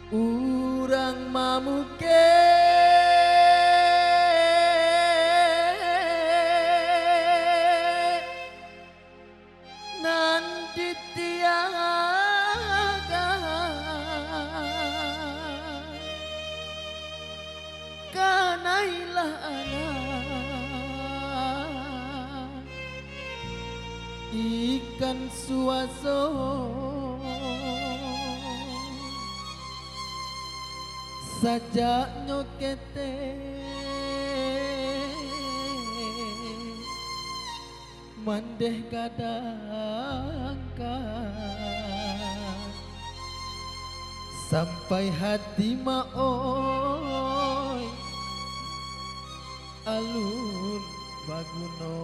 Urang mamuke nan ditiaga kanailah anak ikan suaso sajak nyokete mandeh kadangkan sampai hati maoi alun baguno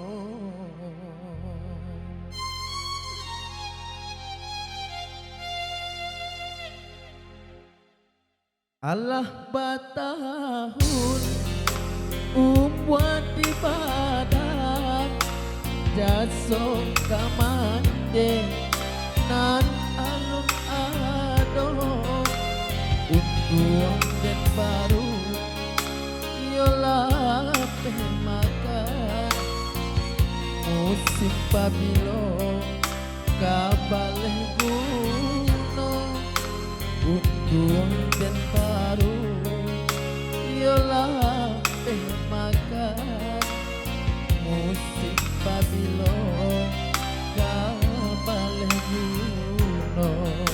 Allah batahun umbuat di badan jaso kamande nan alun ado untuang dan baru yola makan musim pabilo kabaleh gunung untuang dan baru yola makan musim pabilo kabaleh gunung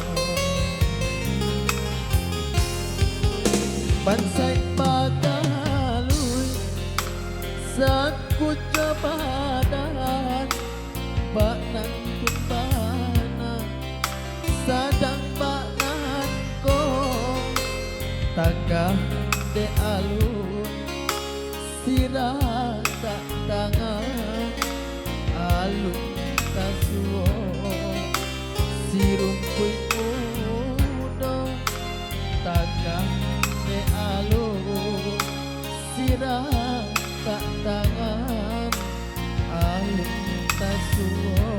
bansai pagaluy saat ku cobadan baknan kumbana sadang baknan ko takah de alun sirah tak tangan alun tasuo sirumpui mudo takah de alun sirah tak tangan alun tasuo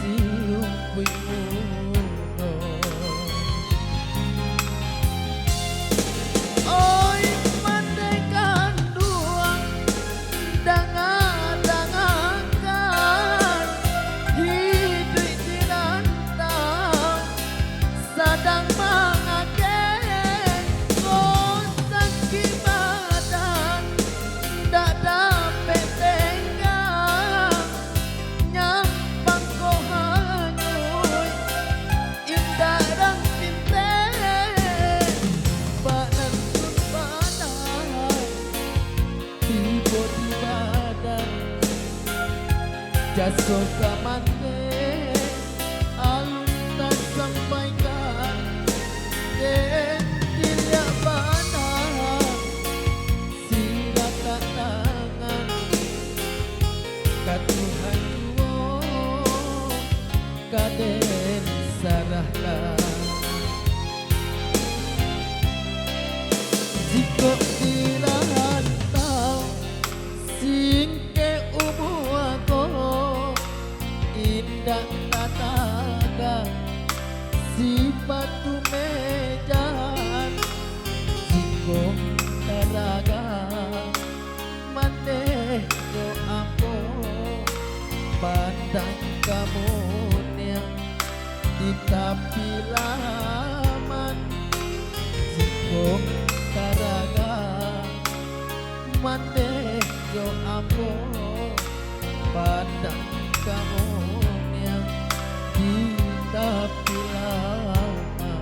sirumpui mudo oi mandekan duang dangan-dangankan hidup di rantau sadang mangake kosan kibadan dak dapat tenggang nyampang ko hanyuy indah dan pinte badan sun badan tibo di badan jaso kamande alun tak sampaikan den dilihat badan sila tak tangan katuhan juo kaden sarahkan jiko dirantau singke ubu ako indah tataga sifat tumejan jiko taraga maneh yo ampo pandang kamu yang di tepi laman jiko taraga maneh yo ampo pandang kamu yang di tepi laman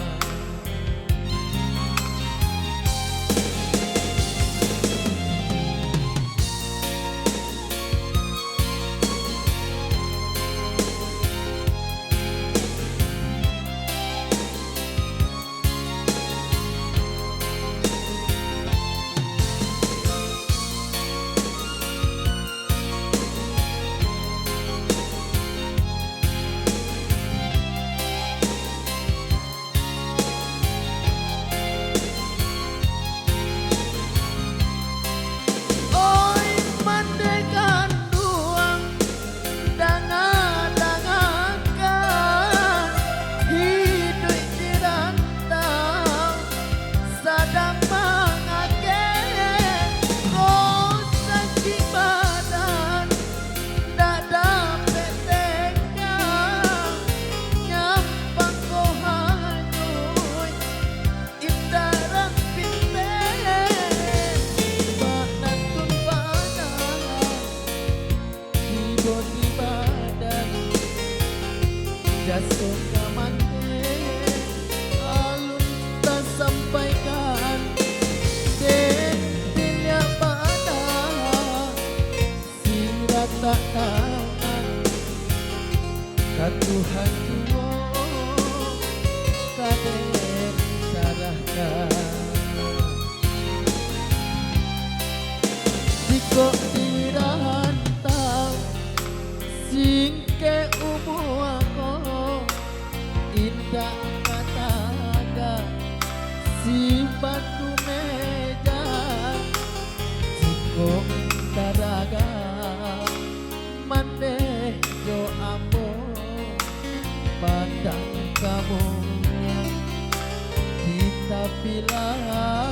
Jaso kamante alun tak sampaikan den pilih pada sirat tak tangan katuhan juwo kaden sarahkan jika dirantau singke umu aku indah kataga si batu meja jika daraga mande jo ambo pandang kamu kita bilang